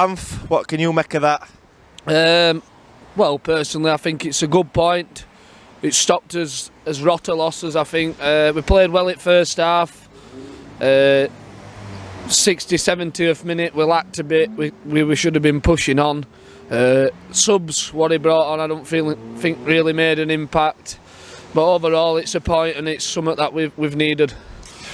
Bamf, what can you make of that? Well, personally, I think it's a good point. It stopped us as rotter losses, I think. We played well at first half. 60, 70th minute, we lacked a bit. We should have been pushing on. Subs, what he brought on, I don't think really made an impact. But overall, it's a point and it's something that we've needed.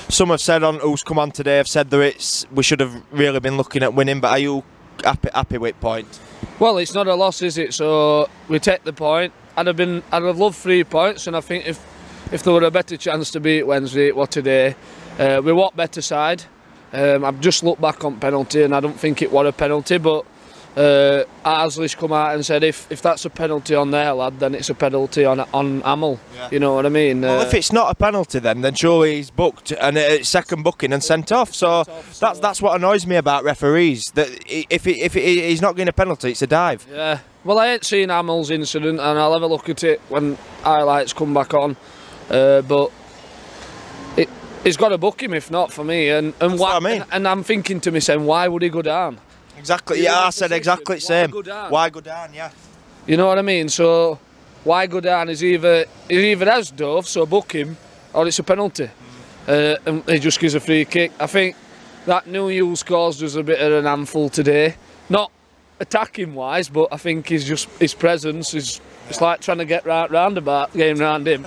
Some have said who's come on today have said that we should have really been looking at winning, but are you happy with point? Well, it's not a loss, is it? So we take the point. I'd have loved 3 points, and I think if there were a better chance to beat Wednesday, it was today. We walked better side. I've just looked back on penalty, and I don't think it was a penalty, but Arsley's come out and said if that's a penalty on their lad, then it's a penalty on Amel. Yeah. You know what I mean? Well, if it's not a penalty, then surely he's booked and it's second booking and sent off. So that's what annoys me about referees. That if he's not getting a penalty, it's a dive. Yeah. Well, I ain't seen Amel's incident, and I'll have a look at it when highlights come back on. But he's got to book him if not for me. And what I mean. And I'm thinking to myself, why would he go down? Exactly, yeah, I said exactly the same. Why go down, yeah. You know what I mean? So, why go down is either has dove, so book him, or it's a penalty. And he just gives a free kick. I think that new use caused us a bit of an handful today. Not attacking wise, but I think his presence is it's like trying to get roundabout, getting round him.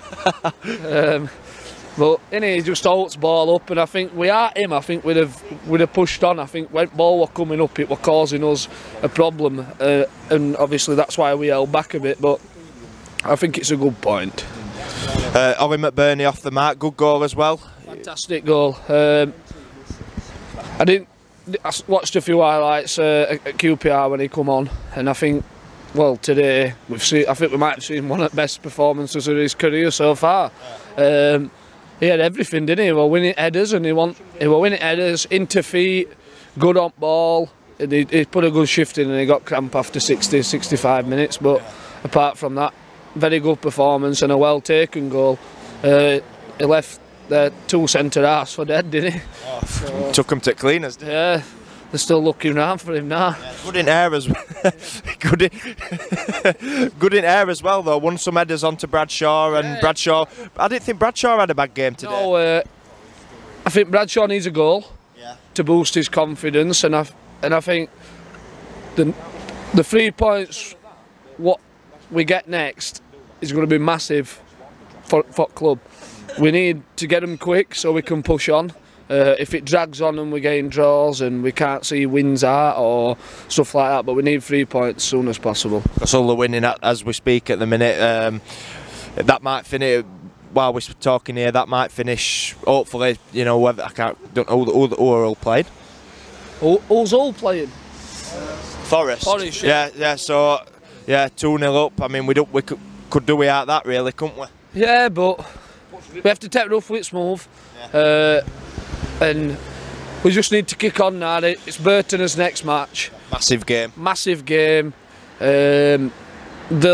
But he just holds ball up, and I think we are him. I think we'd have pushed on. I think when ball were coming up, it were causing us a problem, and obviously that's why we held back a bit. But I think it's a good point. Ollie McBurney off the mark, good goal as well. Fantastic goal. I watched a few highlights at QPR when he come on, and I think, well, today I think we might have seen one of the best performances of his career so far. He had everything, didn't he? He was winning headers, and he was winning headers, into feet, good on ball. And he put a good shift in, and he got cramp after 60, 65 minutes. But apart from that, very good performance and a well taken goal. He left the 2 centre halves for dead, didn't he? Oh, so, took him to cleaners. Yeah. They're still looking round for him now. Yeah, good in air as well. good in air as well, though. Won some headers onto Bradshaw, and Bradshaw. I didn't think Bradshaw had a bad game today. No, I think Bradshaw needs a goal to boost his confidence, and I think the 3 points what we get next is going to be massive for club. We need to get them quick so we can push on. If it drags on and we're getting draws and we can't see wins out or stuff like that, but we need 3 points as soon as possible. That's all the winning as we speak at the minute. That might finish, while we're talking here, that might finish, hopefully, you know, whether, don't know who are all playing. Who's all playing? Forest. Yeah, so, 2-0 up. I mean, we could do without that, really, couldn't we? Yeah, but we have to take rough with smooth. And we just need to kick on now. It's Burton's next match. Massive game. Massive game. They'll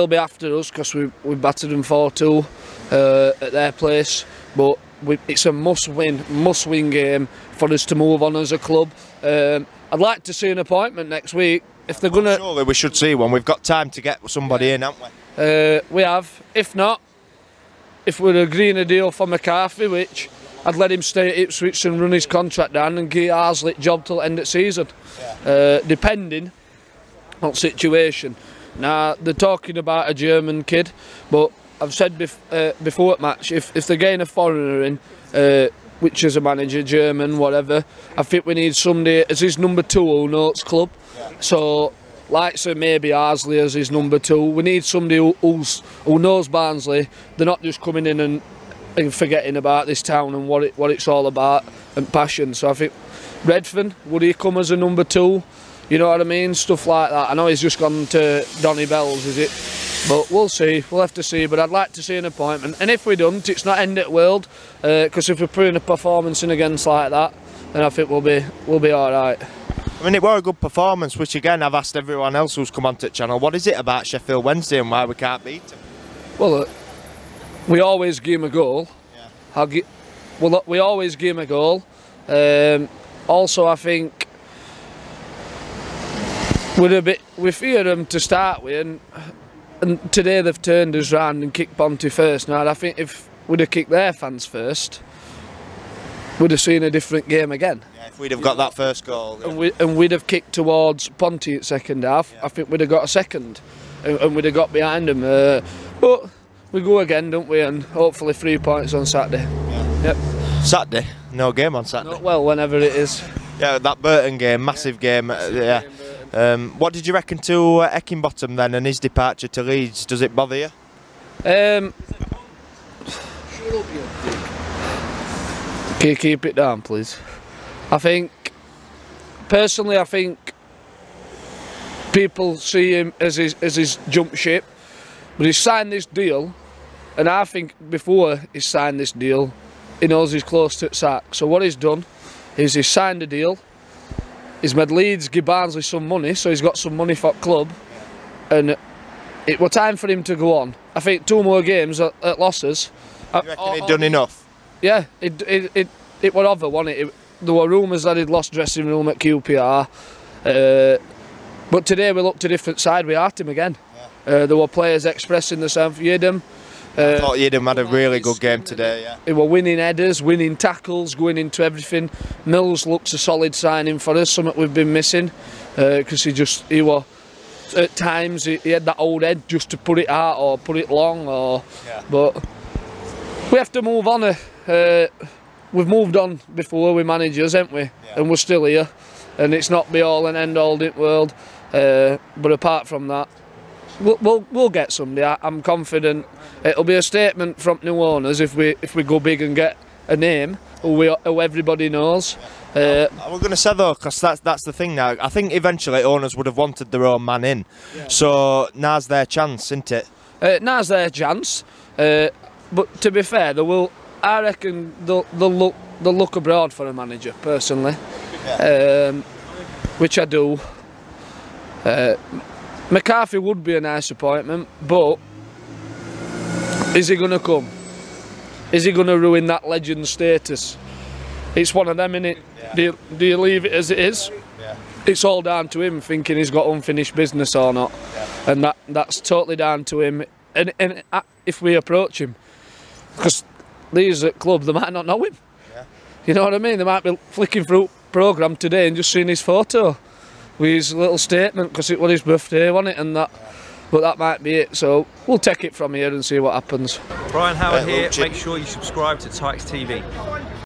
be after us because we battered them 4-2 at their place. But it's a must-win game for us to move on as a club. I'd like to see an appointment next week. If they're gonna, surely we should see one. We've got time to get somebody in, haven't we? We have. If not, if we're agreeing a deal for McCarthy, which I'd let him stay at Ipswich and run his contract down and give Arsley a job till end of season, depending on situation. Now they're talking about a German kid, but I've said before at match, if they're getting a foreigner in, which is a manager, German, whatever, I think we need somebody as his number 2 who knows club. So, like so maybe Arsley as his number 2. We need somebody who knows Barnsley. They're not just coming in and forgetting about this town and what it's all about and passion. So I think Redfern, would he come as a number 2? You know what I mean? Stuff like that. I know he's just gone to Donny Bell's, is it? But we'll see. We'll have to see. But I'd like to see an appointment. And if we don't, it's not end at world. Because if we're putting a performance in against like that, then I think we'll be all right. I mean, it was a good performance, which again I've asked everyone else who's come onto the channel, what is it about Sheffield Wednesday and why we can't beat them? Well, we always give him a goal. Yeah. We always give him a goal. Also, I think we fear them to start with, and today they've turned us round and kicked Ponty first. Now I think if we'd have kicked their fans first, we'd have seen a different game again. Yeah, if we'd have got that first goal. Yeah. And we'd have kicked towards Ponty at second half. Yeah. I think we'd have got a second, and we'd have got behind them. But we go again, don't we? And hopefully 3 points on Saturday. Yeah. Yep. Saturday? No game on Saturday? Not well, whenever it is. Yeah, that Burton game, massive game. Yeah. What did you reckon to Eckingbottom then and his departure to Leeds? Does it bother you? Can you keep it down, please? Personally, I think people see him as his jump ship, but he's signed this deal, and I think before he signed this deal, he knows he's close to the sack. So what he's done is he's signed a deal, he's made Leeds give Barnsley some money, so he's got some money for the club, and it was time for him to go on. I think 2 more games at losses. You reckon he'd done enough? Yeah, it was over, wasn't it? There were rumours that he'd lost dressing room at QPR, but today we looked a different side. We asked him again. Yeah. There were players expressing the same for Yidam. I thought Yidam had a really good game today. Yeah. He were winning headers, winning tackles, going into everything. Mills looks a solid signing for us, something we've been missing, because he was at times he had that old head just to put it out or put it long, but we have to move on. We've moved on before with managers, haven't we? Yeah. And we're still here, and it's not be all and end all in the world. But apart from that, we'll get somebody. I'm confident it'll be a statement from new owners if we go big and get a name who everybody knows. We're going to say though, because that's the thing now. I think eventually owners would have wanted their own man in, so now's their chance, isn't it? Now's their chance. But to be fair, I reckon they'll look abroad for a manager, personally, which I do. McCarthy would be a nice appointment, but is he going to come? Is he going to ruin that legend status? It's one of them, innit? Yeah. Do you leave it as it is? Yeah. It's all down to him thinking he's got unfinished business or not, and that's totally down to him. And if we approach him, because these at club, they might not know him. Yeah. You know what I mean? They might be flicking through programme today and just seeing his photo with his little statement, because it was his birthday, wasn't it? And that, but that might be it. So we'll take it from here and see what happens. Brian Howard here. Make sure you subscribe to Tykes TV.